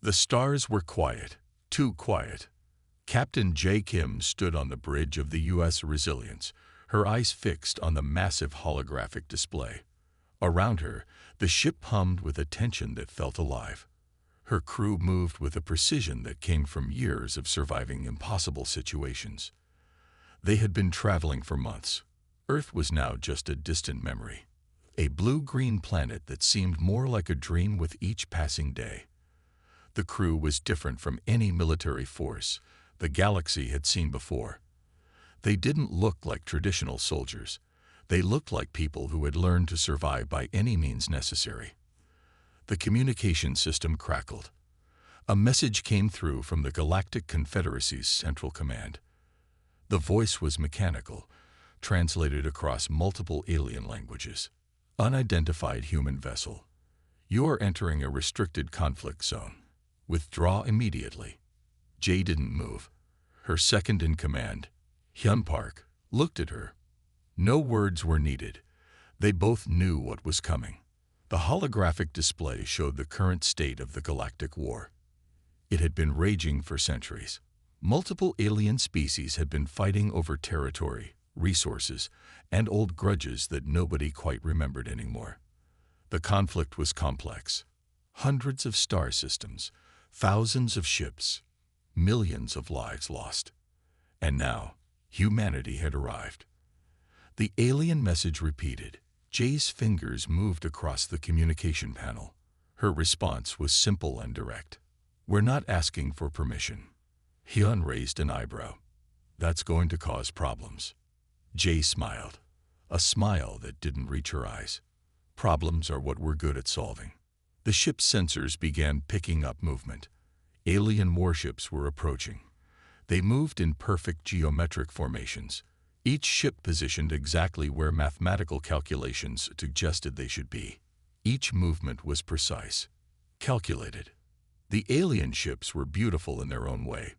The stars were quiet, too quiet. Captain J. Kim stood on the bridge of the U.S. Resilience, her eyes fixed on the massive holographic display. Around her, the ship hummed with a tension that felt alive. Her crew moved with a precision that came from years of surviving impossible situations. They had been traveling for months. Earth was now just a distant memory, a blue-green planet that seemed more like a dream with each passing day. The crew was different from any military force the galaxy had seen before. They didn't look like traditional soldiers. They looked like people who had learned to survive by any means necessary. The communication system crackled. A message came through from the Galactic Confederacy's Central Command. The voice was mechanical, translated across multiple alien languages. Unidentified human vessel. You are entering a restricted conflict zone. Withdraw immediately. Jay didn't move. Her second in command, Hyun Park, looked at her. No words were needed. They both knew what was coming. The holographic display showed the current state of the galactic war. It had been raging for centuries. Multiple alien species had been fighting over territory, resources, and old grudges that nobody quite remembered anymore. The conflict was complex. Hundreds of star systems, thousands of ships, millions of lives lost. And now, humanity had arrived. The alien message repeated. Jay's fingers moved across the communication panel. Her response was simple and direct. We're not asking for permission. Hyun raised an eyebrow. That's going to cause problems. Jay smiled, a smile that didn't reach her eyes. Problems are what we're good at solving. The ship's sensors began picking up movement. Alien warships were approaching. They moved in perfect geometric formations, each ship positioned exactly where mathematical calculations suggested they should be. Each movement was precise, calculated. The alien ships were beautiful in their own way.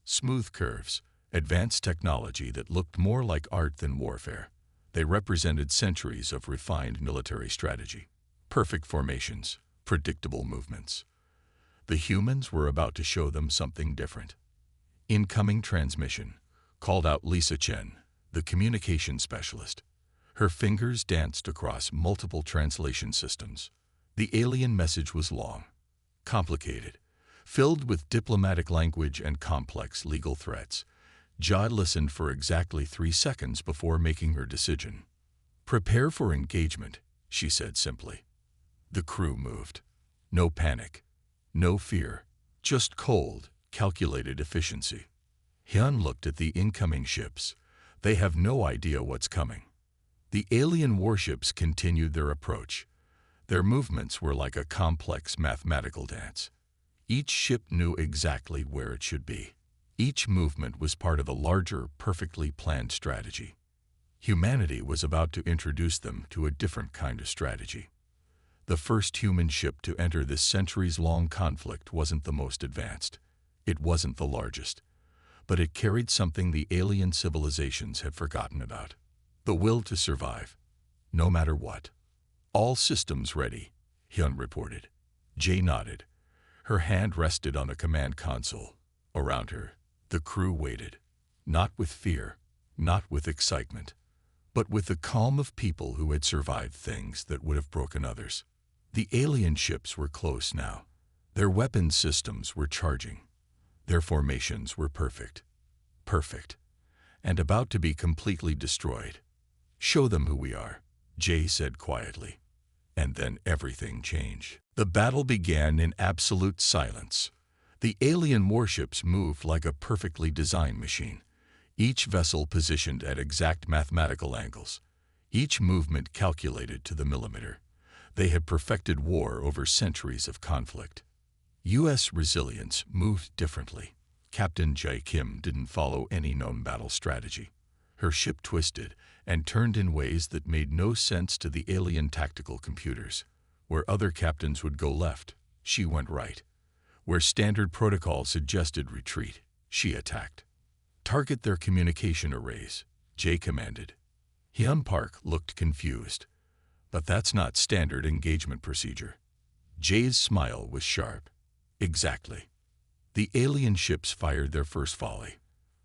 Smooth curves, advanced technology that looked more like art than warfare. They represented centuries of refined military strategy. Perfect formations, predictable movements. The humans were about to show them something different. Incoming transmission, called out Lisa Chen, the communication specialist. Her fingers danced across multiple translation systems. The alien message was long, complicated, filled with diplomatic language and complex legal threats. Jade listened for exactly 3 seconds before making her decision. Prepare for engagement, she said simply. The crew moved. No panic, no fear, just cold, calculated efficiency. Hyun looked at the incoming ships. They have no idea what's coming. The alien warships continued their approach. Their movements were like a complex mathematical dance. Each ship knew exactly where it should be. Each movement was part of a larger, perfectly planned strategy. Humanity was about to introduce them to a different kind of strategy. The first human ship to enter this centuries-long conflict wasn't the most advanced. It wasn't the largest. But it carried something the alien civilizations had forgotten about. The will to survive, no matter what. All systems ready, Hyun reported. Jay nodded. Her hand rested on the command console. Around her, the crew waited. Not with fear, not with excitement, but with the calm of people who had survived things that would have broken others. The alien ships were close now. Their weapon systems were charging. Their formations were perfect. Perfect. And about to be completely destroyed. Show them who we are, Jay said quietly. And then everything changed. The battle began in absolute silence. The alien warships moved like a perfectly designed machine, each vessel positioned at exact mathematical angles, each movement calculated to the millimeter. They had perfected war over centuries of conflict. U.S. Resilience moved differently. Captain J. Kim didn't follow any known battle strategy. Her ship twisted and turned in ways that made no sense to the alien tactical computers. Where other captains would go left, she went right. Where standard protocol suggested retreat, she attacked. Target their communication arrays, Jay commanded. Hyun Park looked confused. But that's not standard engagement procedure. Jay's smile was sharp. Exactly. The alien ships fired their first volley.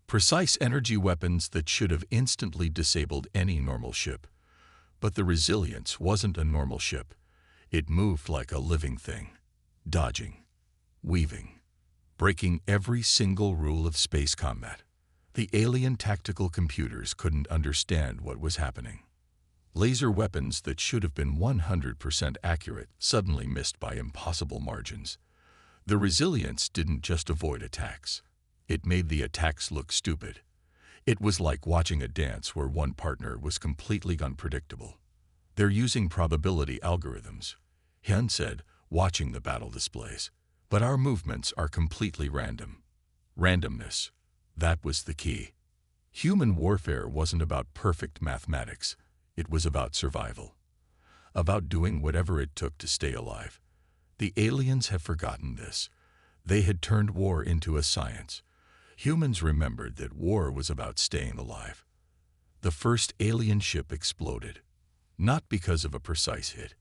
Precise energy weapons that should have instantly disabled any normal ship. But the Resilience wasn't a normal ship. It moved like a living thing, dodging, weaving, breaking every single rule of space combat. The alien tactical computers couldn't understand what was happening. Laser weapons that should have been 100% accurate suddenly missed by impossible margins. The Resilience didn't just avoid attacks. It made the attacks look stupid. It was like watching a dance where one partner was completely unpredictable. They're using probability algorithms, Hyun said, watching the battle displays. But our movements are completely random. Randomness. That was the key. Human warfare wasn't about perfect mathematics. It was about survival. About doing whatever it took to stay alive. The aliens have forgotten this. They had turned war into a science. Humans remembered that war was about staying alive. The first alien ship exploded. Not because of a precise hit,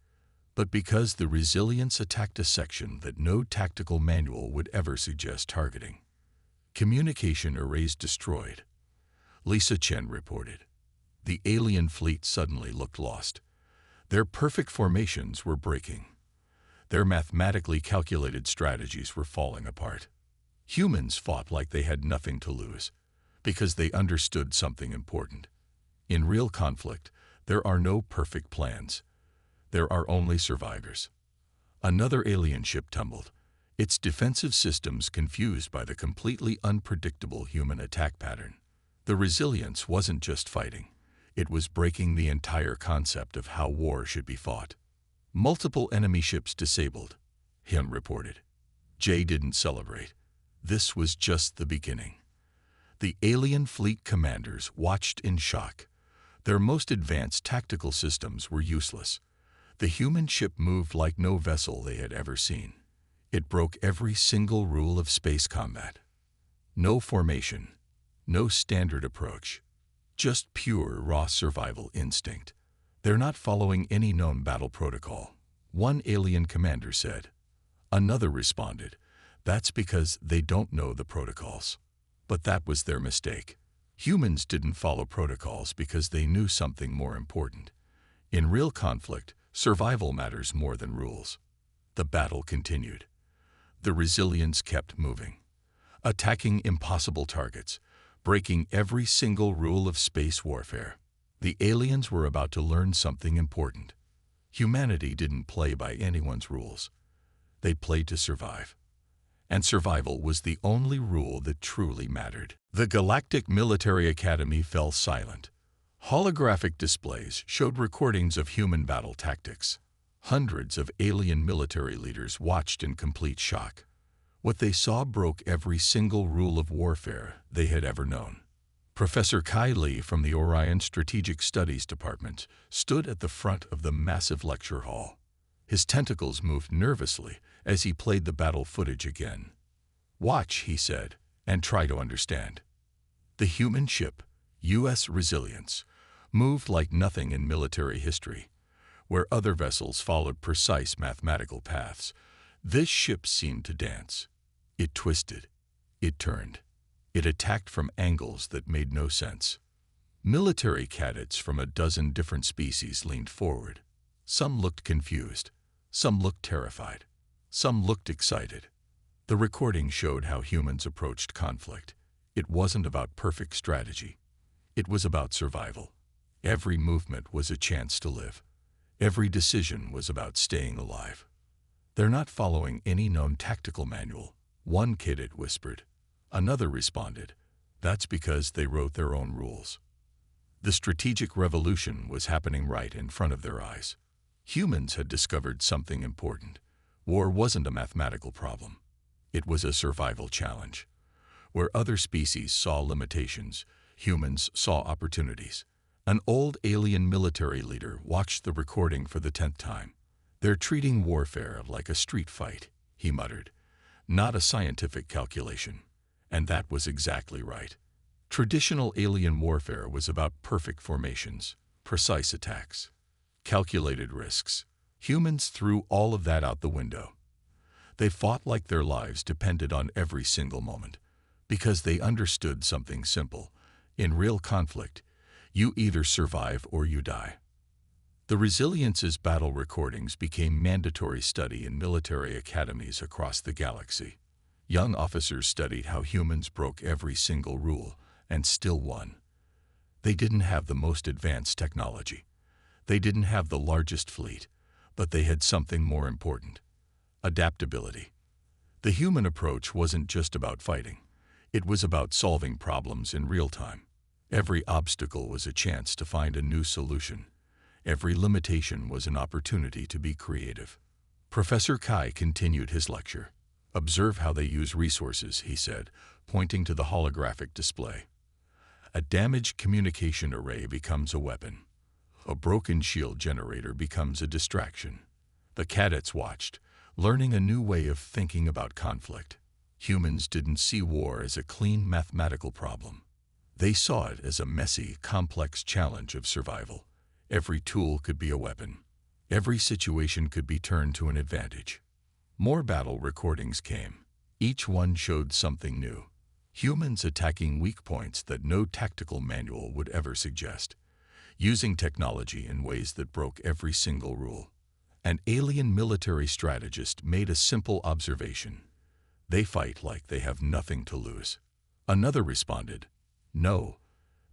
but because the Resilience attacked a section that no tactical manual would ever suggest targeting. Communication arrays destroyed. Lisa Chen reported. The alien fleet suddenly looked lost. Their perfect formations were breaking. Their mathematically calculated strategies were falling apart. Humans fought like they had nothing to lose, because they understood something important. In real conflict, there are no perfect plans. There are only survivors. Another alien ship tumbled, its defensive systems confused by the completely unpredictable human attack pattern. The Resilience wasn't just fighting. It was breaking the entire concept of how war should be fought. Multiple enemy ships disabled, Hyun reported. Jay didn't celebrate. This was just the beginning. The alien fleet commanders watched in shock. Their most advanced tactical systems were useless. The human ship moved like no vessel they had ever seen. It broke every single rule of space combat. No formation, no standard approach, just pure raw survival instinct. They're not following any known battle protocol, one alien commander said. Another responded, that's because they don't know the protocols. But that was their mistake. Humans didn't follow protocols because they knew something more important. In real conflict, survival matters more than rules. The battle continued. The Resilience kept moving, attacking impossible targets, breaking every single rule of space warfare. The aliens were about to learn something important. Humanity didn't play by anyone's rules. They played to survive. And survival was the only rule that truly mattered. The Galactic Military Academy fell silent. Holographic displays showed recordings of human battle tactics. Hundreds of alien military leaders watched in complete shock. What they saw broke every single rule of warfare they had ever known. Professor Kai Lee from the Orion Strategic Studies Department stood at the front of the massive lecture hall. His tentacles moved nervously as he played the battle footage again. "Watch," he said, "and try to understand." The human ship, U.S. Resilience, moved like nothing in military history. Where other vessels followed precise mathematical paths, this ship seemed to dance. It twisted. It turned. It attacked from angles that made no sense. Military cadets from a dozen different species leaned forward. Some looked confused. Some looked terrified. Some looked excited. The recording showed how humans approached conflict. It wasn't about perfect strategy. It was about survival. Every movement was a chance to live. Every decision was about staying alive. "They're not following any known tactical manual," one cadet whispered. Another responded, "That's because they wrote their own rules." The strategic revolution was happening right in front of their eyes. Humans had discovered something important. War wasn't a mathematical problem. It was a survival challenge. Where other species saw limitations, humans saw opportunities. An old alien military leader watched the recording for the 10th time. "They're treating warfare like a street fight," he muttered, "not a scientific calculation." And that was exactly right. Traditional alien warfare was about perfect formations, precise attacks, calculated risks. Humans threw all of that out the window. They fought like their lives depended on every single moment, because they understood something simple. In real conflict, you either survive or you die. The Resilience's battle recordings became mandatory study in military academies across the galaxy. Young officers studied how humans broke every single rule and still won. They didn't have the most advanced technology. They didn't have the largest fleet, but they had something more important: adaptability. The human approach wasn't just about fighting. It was about solving problems in real time. Every obstacle was a chance to find a new solution. Every limitation was an opportunity to be creative. Professor Kai continued his lecture. "Observe how they use resources," he said, pointing to the holographic display. "A damaged communication array becomes a weapon. A broken shield generator becomes a distraction." The cadets watched, learning a new way of thinking about conflict. Humans didn't see war as a clean mathematical problem. They saw it as a messy, complex challenge of survival. Every tool could be a weapon. Every situation could be turned to an advantage. More battle recordings came. Each one showed something new. Humans attacking weak points that no tactical manual would ever suggest, using technology in ways that broke every single rule. An alien military strategist made a simple observation: they fight like they have nothing to lose. Another responded, "No,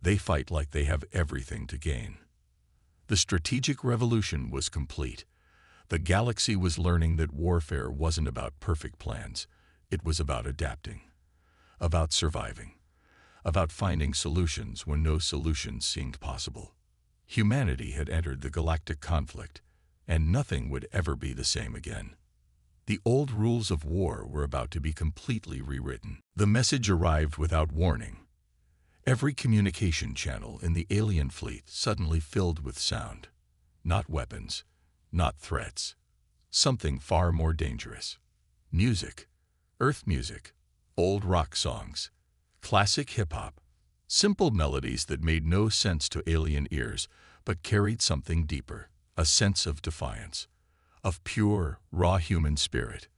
they fight like they have everything to gain." The strategic revolution was complete. The galaxy was learning that warfare wasn't about perfect plans. It was about adapting, about surviving, about finding solutions when no solutions seemed possible. Humanity had entered the galactic conflict, and nothing would ever be the same again. The old rules of war were about to be completely rewritten. The message arrived without warning. Every communication channel in the alien fleet suddenly filled with sound. Not weapons, not threats. Something far more dangerous. Music. Earth music. Old rock songs. Classic hip-hop. Simple melodies that made no sense to alien ears, but carried something deeper. A sense of defiance. Of pure, raw human spirit.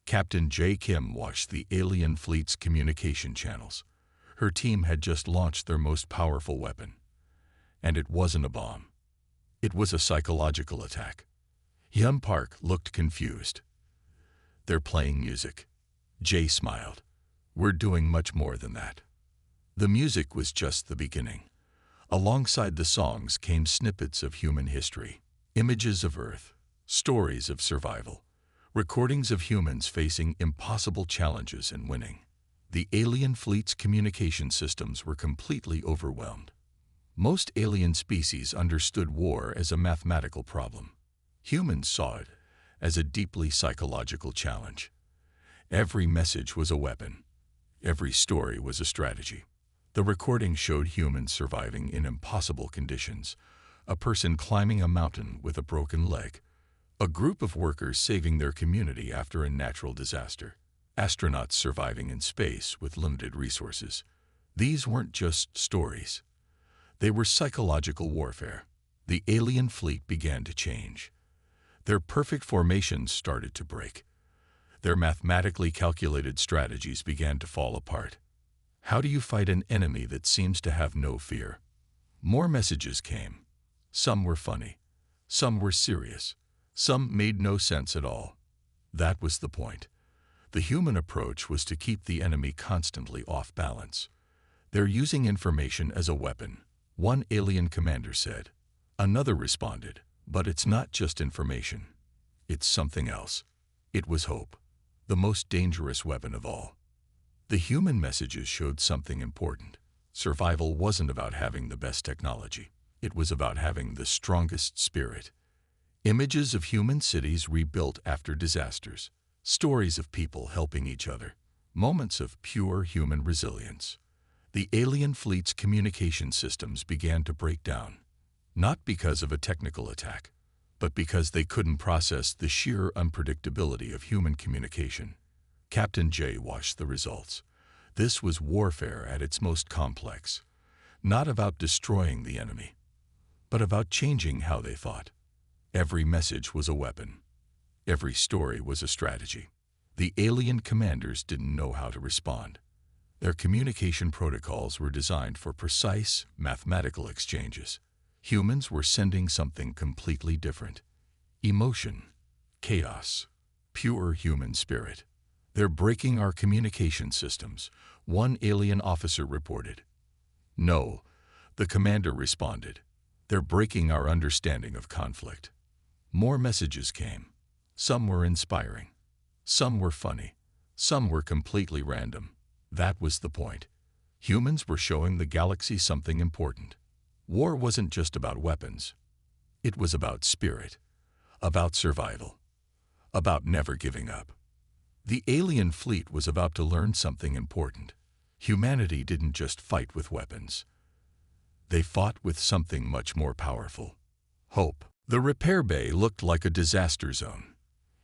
Captain J. Kim watched the alien fleet's communication channels. Her team had just launched their most powerful weapon. And it wasn't a bomb. It was a psychological attack. Hyun Park looked confused. "They're playing music." Jay smiled. "We're doing much more than that." The music was just the beginning. Alongside the songs came snippets of human history, images of Earth, stories of survival, recordings of humans facing impossible challenges and winning. The alien fleet's communication systems were completely overwhelmed. Most alien species understood war as a mathematical problem. Humans saw it as a deeply psychological challenge. Every message was a weapon. Every story was a strategy. The recording showed humans surviving in impossible conditions: a person climbing a mountain with a broken leg, a group of workers saving their community after a natural disaster, astronauts surviving in space with limited resources. These weren't just stories. They were psychological warfare. The alien fleet began to change. Their perfect formations started to break. Their mathematically calculated strategies began to fall apart. How do you fight an enemy that seems to have no fear? More messages came. Some were funny. Some were serious. Some made no sense at all. That was the point. The human approach was to keep the enemy constantly off balance. "They're using information as a weapon," one alien commander said. Another responded, "But it's not just information. It's something else." It was hope, the most dangerous weapon of all. The human messages showed something important. Survival wasn't about having the best technology. It was about having the strongest spirit. Images of human cities rebuilt after disasters. Stories of people helping each other. Moments of pure human resilience. The alien fleet's communication systems began to break down. Not because of a technical attack, but because they couldn't process the sheer unpredictability of human communication. Captain J watched the results. This was warfare at its most complex. Not about destroying the enemy, but about changing how they thought. Every message was a weapon. Every story was a strategy. The alien commanders didn't know how to respond. Their communication protocols were designed for precise, mathematical exchanges. Humans were sending something completely different. Emotion, chaos, pure human spirit. "They're breaking our communication systems," one alien officer reported. "No," the commander responded. "They're breaking our understanding of conflict." More messages came. Some were inspiring. Some were funny. Some were completely random. That was the point. Humans were showing the galaxy something important. War wasn't just about weapons. It was about spirit, about survival, about never giving up. The alien fleet was about to learn something important. Humanity didn't just fight with weapons. They fought with something much more powerful: hope. The repair bay looked like a disaster zone.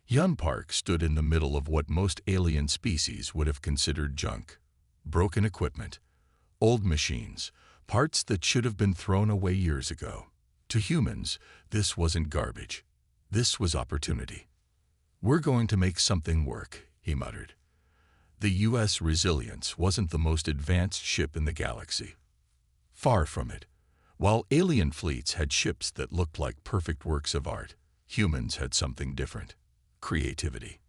Hyun Park stood in the middle of what most alien species would have considered junk. Broken equipment, old machines, parts that should have been thrown away years ago. To humans, this wasn't garbage. This was opportunity. "We're going to make something work," he muttered. The U.S. Resilience wasn't the most advanced ship in the galaxy. Far from it. While alien fleets had ships that looked like perfect works of art, humans had something different: creativity.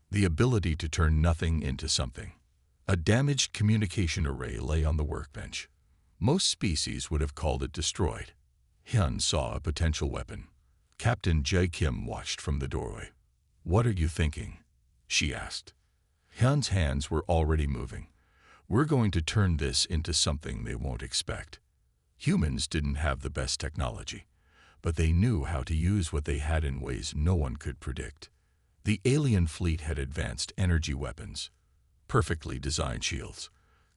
The ability to turn nothing into something. A damaged communication array lay on the workbench. Most species would have called it destroyed. Hyun saw a potential weapon. Captain Jae Kim watched from the doorway. "What are you thinking?" she asked. Hyun's hands were already moving. "We're going to turn this into something they won't expect." Humans didn't have the best technology, but they knew how to use what they had in ways no one could predict. The alien fleet had advanced energy weapons, perfectly designed shields,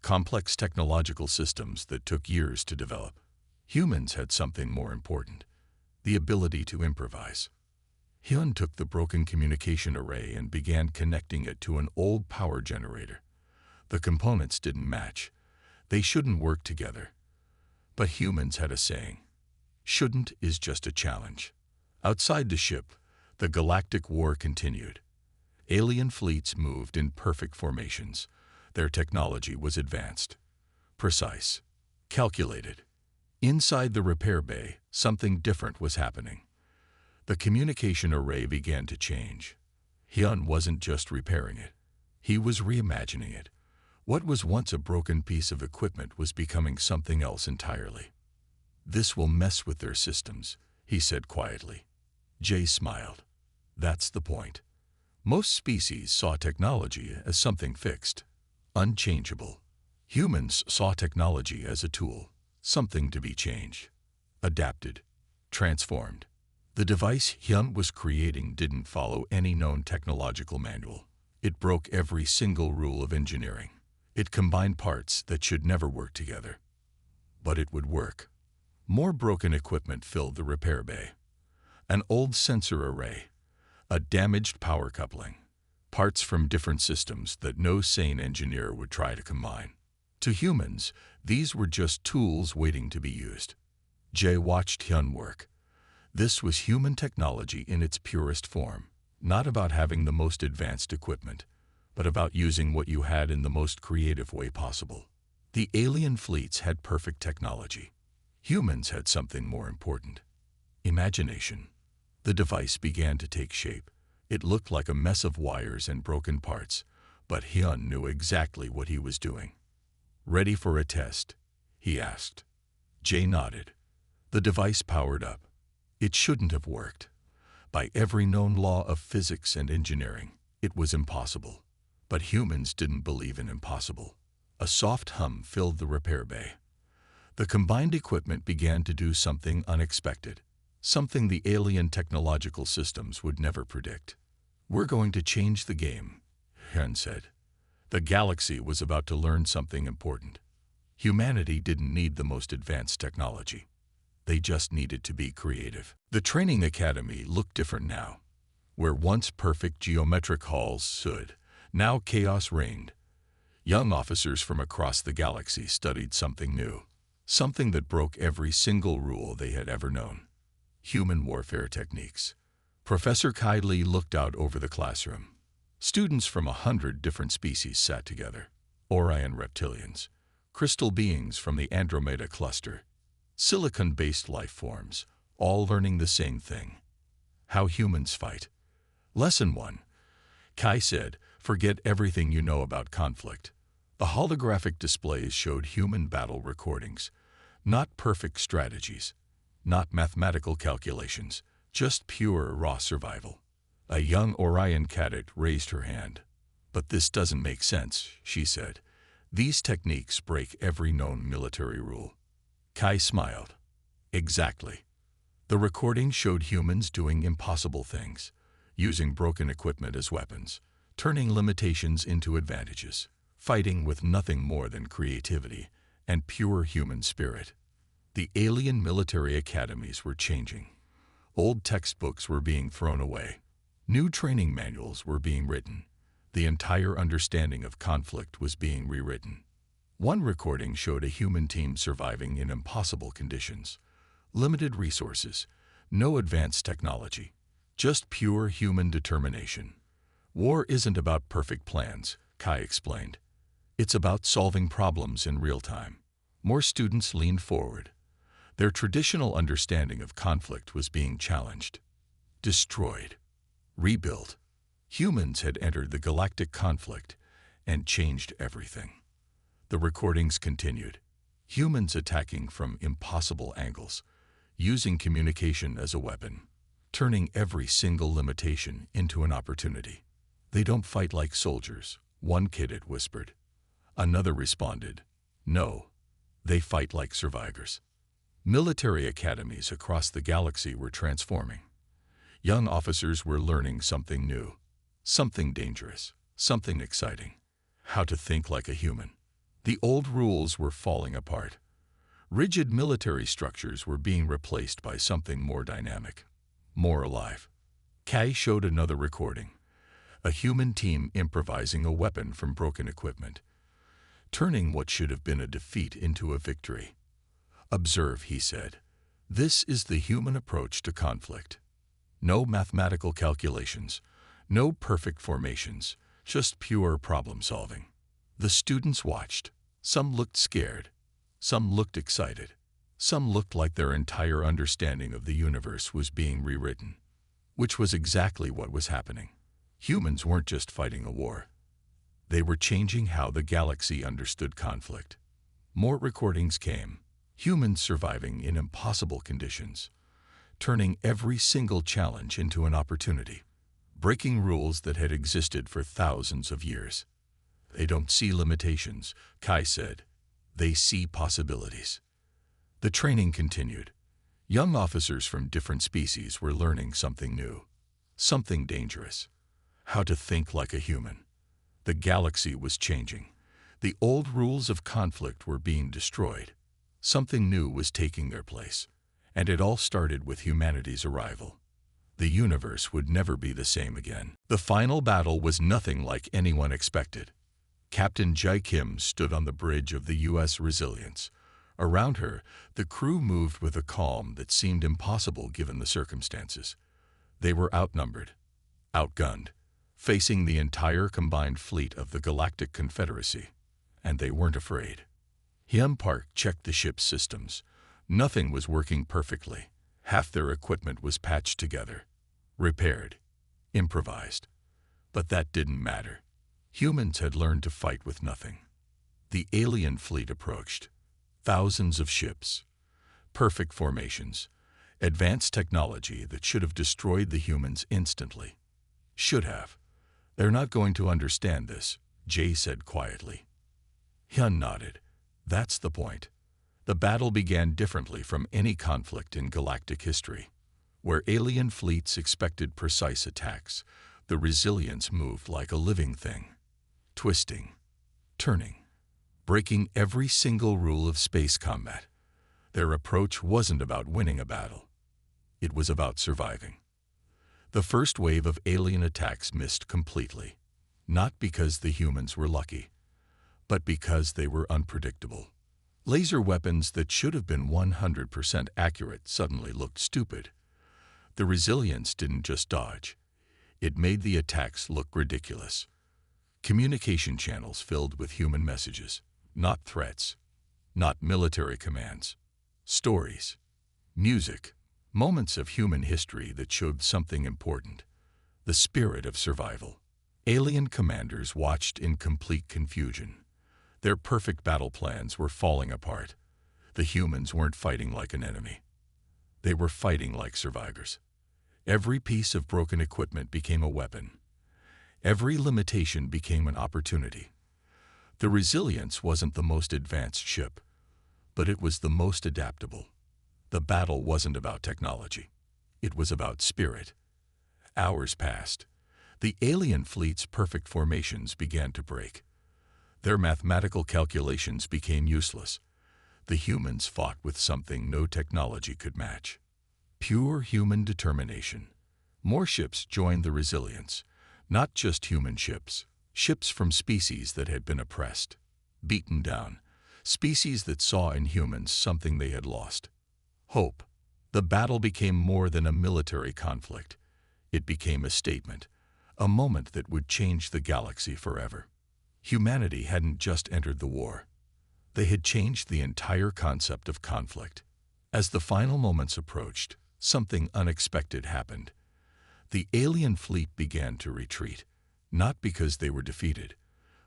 complex technological systems that took years to develop. Humans had something more important: the ability to improvise. Hyun took the broken communication array and began connecting it to an old power generator. The components didn't match. They shouldn't work together. But humans had a saying: "Shouldn't is just a challenge." Outside the ship, the Galactic War continued. Alien fleets moved in perfect formations. Their technology was advanced, precise, calculated. Inside the repair bay, something different was happening. The communication array began to change. Hyun wasn't just repairing it. He was reimagining it. What was once a broken piece of equipment was becoming something else entirely. "This will mess with their systems," he said quietly. Jay smiled. "That's the point." Most species saw technology as something fixed, unchangeable. Humans saw technology as a tool, something to be changed, adapted, transformed. The device Hyun was creating didn't follow any known technological manual. It broke every single rule of engineering. It combined parts that should never work together. But it would work. More broken equipment filled the repair bay. An old sensor array, a damaged power coupling, parts from different systems that no sane engineer would try to combine. To humans, these were just tools waiting to be used. Jay watched Hyun work. This was human technology in its purest form, not about having the most advanced equipment, but about using what you had in the most creative way possible. The alien fleets had perfect technology. Humans had something more important: imagination. The device began to take shape. It looked like a mess of wires and broken parts, but Hyun knew exactly what he was doing. "Ready for a test?" he asked. Jay nodded. The device powered up. It shouldn't have worked. By every known law of physics and engineering, it was impossible. But humans didn't believe in impossible. A soft hum filled the repair bay. The combined equipment began to do something unexpected, something the alien technological systems would never predict. "We're going to change the game," Hyun said. The galaxy was about to learn something important. Humanity didn't need the most advanced technology. They just needed to be creative. The training academy looked different now. Where once perfect geometric halls stood, now chaos reigned. Young officers from across the galaxy studied something new, something that broke every single rule they had ever known: human warfare techniques. Professor Kai Li looked out over the classroom. Students from 100 different species sat together. Orion reptilians, crystal beings from the Andromeda cluster, silicon-based life forms, all learning the same thing. How humans fight. Lesson 1. Kai said, forget everything you know about conflict. The holographic displays showed human battle recordings, not perfect strategies, not mathematical calculations, just pure raw survival. A young Orion cadet raised her hand. But this doesn't make sense, she said. These techniques break every known military rule. Kai smiled. Exactly. The recording showed humans doing impossible things, using broken equipment as weapons, turning limitations into advantages, fighting with nothing more than creativity and pure human spirit. The alien military academies were changing. Old textbooks were being thrown away. New training manuals were being written. The entire understanding of conflict was being rewritten. One recording showed a human team surviving in impossible conditions. Limited resources, no advanced technology, just pure human determination. War isn't about perfect plans, Kai explained. It's about solving problems in real time. More students leaned forward. Their traditional understanding of conflict was being challenged. Destroyed. Rebuilt. Humans had entered the galactic conflict and changed everything. The recordings continued. Humans attacking from impossible angles, using communication as a weapon, turning every single limitation into an opportunity. They don't fight like soldiers, one cadet whispered. Another responded, no, they fight like survivors. Military academies across the galaxy were transforming. Young officers were learning something new, something dangerous, something exciting. How to think like a human. The old rules were falling apart. Rigid military structures were being replaced by something more dynamic, more alive. Kai showed another recording. A human team improvising a weapon from broken equipment, turning what should have been a defeat into a victory. Observe, he said. This is the human approach to conflict. No mathematical calculations, no perfect formations, just pure problem solving. The students watched. Some looked scared. Some looked excited. Some looked like their entire understanding of the universe was being rewritten, which was exactly what was happening. Humans weren't just fighting a war. They were changing how the galaxy understood conflict. More recordings came. Humans surviving in impossible conditions, turning every single challenge into an opportunity, breaking rules that had existed for thousands of years. They don't see limitations, Kai said. They see possibilities. The training continued. Young officers from different species were learning something new, something dangerous. How to think like a human. The galaxy was changing. The old rules of conflict were being destroyed. Something new was taking their place. And it all started with humanity's arrival. The universe would never be the same again. The final battle was nothing like anyone expected. Captain Jai Kim stood on the bridge of the U.S. Resilience. Around her, the crew moved with a calm that seemed impossible given the circumstances. They were outnumbered, outgunned, facing the entire combined fleet of the Galactic Confederacy. And they weren't afraid. Hyun Park checked the ship's systems. Nothing was working perfectly. Half their equipment was patched together, repaired, improvised. But that didn't matter. Humans had learned to fight with nothing. The alien fleet approached. Thousands of ships, perfect formations, advanced technology that should have destroyed the humans instantly. Should have. They're not going to understand this, Jay said quietly. Hyun nodded. That's the point. The battle began differently from any conflict in galactic history. Where alien fleets expected precise attacks, the Resilience moved like a living thing, twisting, turning, breaking every single rule of space combat. Their approach wasn't about winning a battle. It was about surviving. The first wave of alien attacks missed completely, not because the humans were lucky, but because they were unpredictable. Laser weapons that should have been 100% accurate suddenly looked stupid. The Resilience didn't just dodge. It made the attacks look ridiculous. Communication channels filled with human messages, not threats, not military commands. Stories, music, moments of human history that showed something important. The spirit of survival. Alien commanders watched in complete confusion. Their perfect battle plans were falling apart. The humans weren't fighting like an enemy. They were fighting like survivors. Every piece of broken equipment became a weapon. Every limitation became an opportunity. The Resilience wasn't the most advanced ship, but it was the most adaptable. The battle wasn't about technology. It was about spirit. Hours passed. The alien fleet's perfect formations began to break. Their mathematical calculations became useless. The humans fought with something no technology could match. Pure human determination. More ships joined the Resilience. Not just human ships. Ships from species that had been oppressed, beaten down. Species that saw in humans something they had lost. Hope. The battle became more than a military conflict. It became a statement. A moment that would change the galaxy forever. Humanity hadn't just entered the war. They had changed the entire concept of conflict. As the final moments approached, something unexpected happened. The alien fleet began to retreat, not because they were defeated,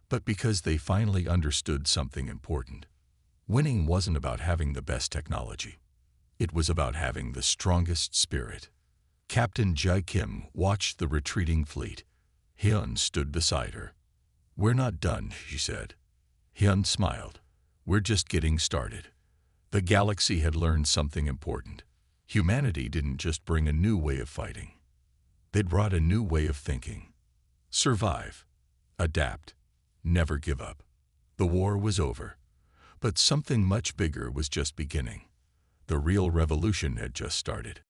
but because they finally understood something important. Winning wasn't about having the best technology. It was about having the strongest spirit. Captain Jae Kim watched the retreating fleet. Hyun stood beside her. "We're not done," she said. Hyun smiled. "We're just getting started." The galaxy had learned something important. Humanity didn't just bring a new way of fighting. They brought a new way of thinking. Survive. Adapt. Never give up. The war was over. But something much bigger was just beginning. The real revolution had just started.